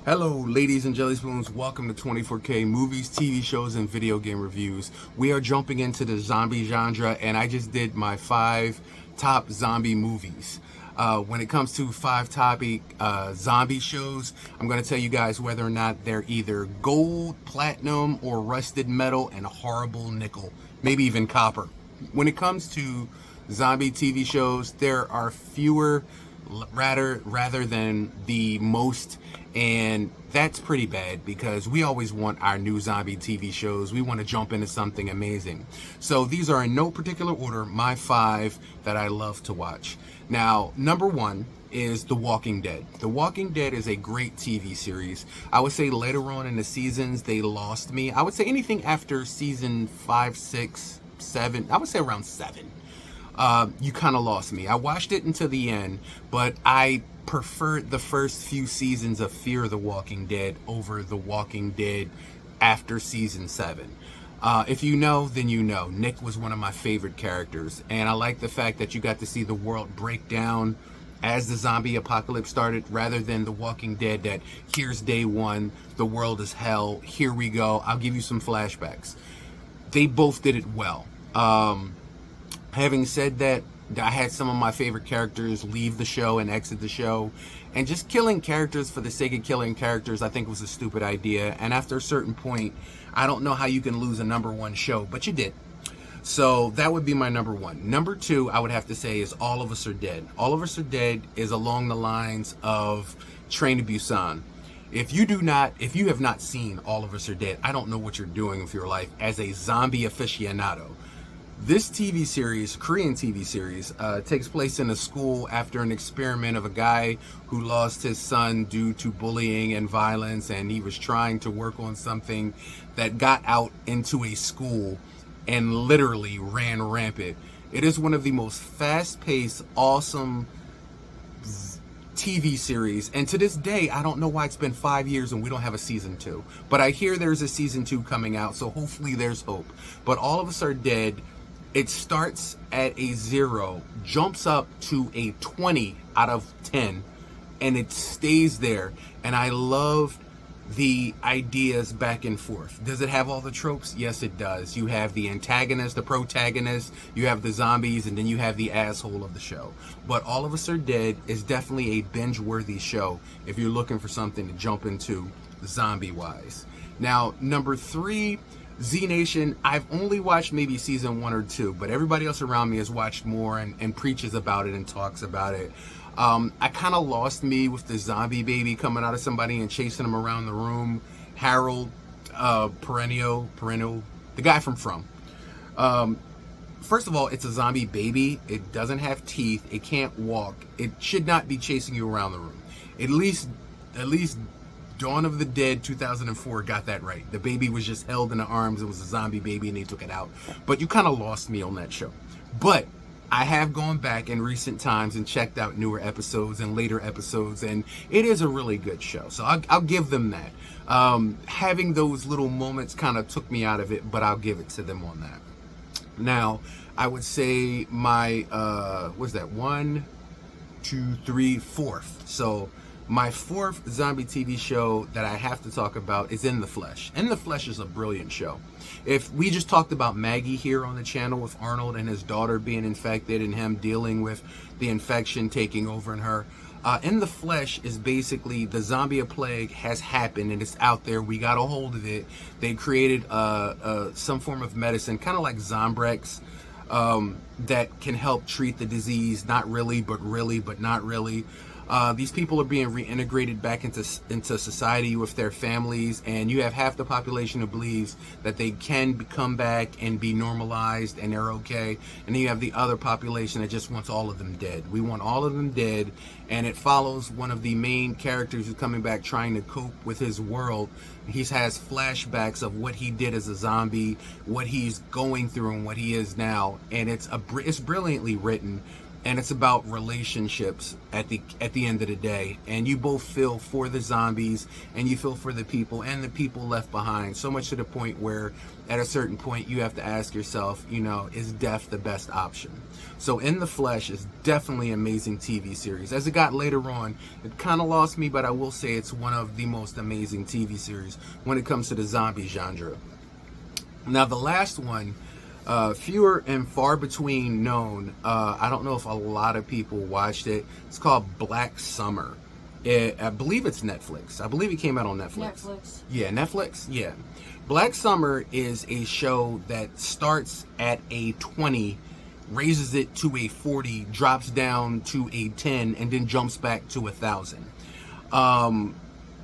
Hello, ladies and jelly spoons. Welcome to 24K Movies, TV shows, and video game reviews. We are jumping into the zombie genre, and I just did my 5 top zombie movies. When it comes to 5 top zombie shows, I'm going to tell you guys whether or not they're either gold, platinum, or rusted metal and horrible nickel, maybe even copper. When it comes to zombie TV shows, there are fewer rather than the most, and that's pretty bad because we always want our new zombie TV shows. We want to jump into something amazing. So these are in no particular order my 5 that I love to watch. Now, number 1 is The Walking Dead. The Walking Dead is a great TV series. I would say later on in the seasons they lost me. I would say anything after season 5, 6, 7, I would say around 7. You kind of lost me. I watched it until the end, but I preferred the first few seasons of Fear the Walking Dead over The Walking Dead after season 7. If you know, then you know. Nick was one of my favorite characters, and I like the fact that you got to see the world break down as the zombie apocalypse started, rather than The Walking Dead that here's day 1, the world is hell, here we go, I'll give you some flashbacks. They both did it well. Having said that, I had some of my favorite characters leave the show and exit the show, and just killing characters for the sake of killing characters I think was a stupid idea, and after a certain point I don't know how you can lose a number 1 show, but you did. So that would be my number 1. Number 2, I would have to say, is All of Us Are Dead. All of Us Are Dead is along the lines of Train to Busan. If you have not seen All of Us Are Dead, I don't know what you're doing with your life as a zombie aficionado. This TV series, Korean TV series, takes place in a school after an experiment of a guy who lost his son due to bullying and violence, and he was trying to work on something that got out into a school and literally ran rampant. It is one of the most fast-paced, awesome TV series, and to this day I don't know why it's been 5 years and we don't have a season 2, but I hear there's a season 2 coming out, so hopefully there's hope. But All of Us Are Dead, it starts at a 0, jumps up to a 20 out of 10, and it stays there. And I love the ideas back and forth. Does it have all the tropes? Yes, it does. You have the antagonist, the protagonist, you have the zombies, and then you have the asshole of the show. But All of Us Are Dead is definitely a binge-worthy show if you're looking for something to jump into zombie-wise. Now, number 3, Z Nation. I've only watched maybe season 1 or 2, but everybody else around me has watched more and preaches about it and talks about it. I kind of lost me with the zombie baby coming out of somebody and chasing him around the room. Harold Perennial, the guy from. First of all, it's a zombie baby. It doesn't have teeth. It can't walk. It should not be chasing you around the room. At least Dawn of the Dead 2004 got that right. The baby was just held in the arms. It was a zombie baby and they took it out. But you kind of lost me on that show. But I have gone back in recent times and checked out newer episodes and later episodes, and it is a really good show. So I'll give them that. Having those little moments kind of took me out of it, but I'll give it to them on that. Now, I would say my, what's that, 1, 2, 3, 4th. So my 4th zombie TV show that I have to talk about is In the Flesh. In the Flesh is a brilliant show. If we just talked about Maggie here on the channel with Arnold and his daughter being infected and him dealing with the infection taking over in her, In the Flesh is basically the zombie plague has happened and it's out there. We got a hold of it. They created some form of medicine, kind of like Zombrex, that can help treat the disease. Not really, but really, but not really. These people are being reintegrated back into society with their families, and you have half the population who believes that they can come back and be normalized and they're okay, and then you have the other population that just wants all of them dead. We want all of them dead, and it follows one of the main characters who's coming back trying to cope with his world. He has flashbacks of what he did as a zombie, what he's going through, and what he is now, and it's brilliantly written. and it's about relationships at the end of the day. And you both feel for the zombies, and you feel for the people and the people left behind, so much to the point where at a certain point you have to ask yourself, you know, is death the best option? So In the Flesh is definitely an amazing TV series. As it got later on, it kind of lost me, but I will say it's one of the most amazing TV series when it comes to the zombie genre. Now the last one, fewer and far between known. I don't know if a lot of people watched it. It's called Black Summer. I believe it's Netflix. I believe it came out on Netflix. Netflix. Yeah, Netflix. Yeah. Black Summer is a show that starts at a 20, raises it to a 40, drops down to a 10, and then jumps back to 1,000.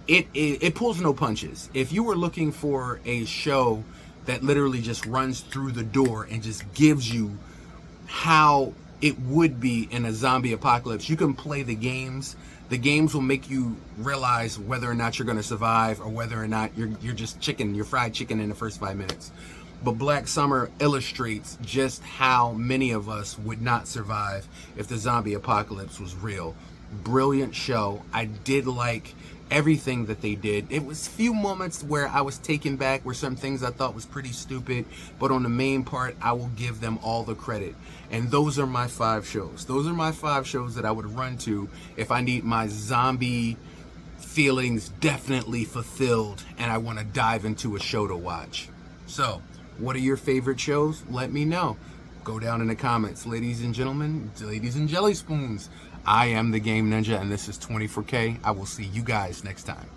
It pulls no punches. If you were looking for a show that literally just runs through the door and just gives you how it would be in a zombie apocalypse, you can play the games. The games will make you realize whether or not you're going to survive, or whether or not you're just chicken, you're fried chicken in the first 5 minutes. But Black Summer illustrates just how many of us would not survive if the zombie apocalypse was real. Brilliant show. I did like everything that they did. It was few moments where I was taken back, where some things I thought was pretty stupid, but on the main part, I will give them all the credit. And those are my 5 shows. Those are my 5 shows that I would run to if I need my zombie feelings definitely fulfilled and I want to dive into a show to watch. So, what are your favorite shows? Let me know. Go down in the comments. Ladies and gentlemen, ladies and jelly spoons, I am the Game Ninja, and this is 24K. I will see you guys next time.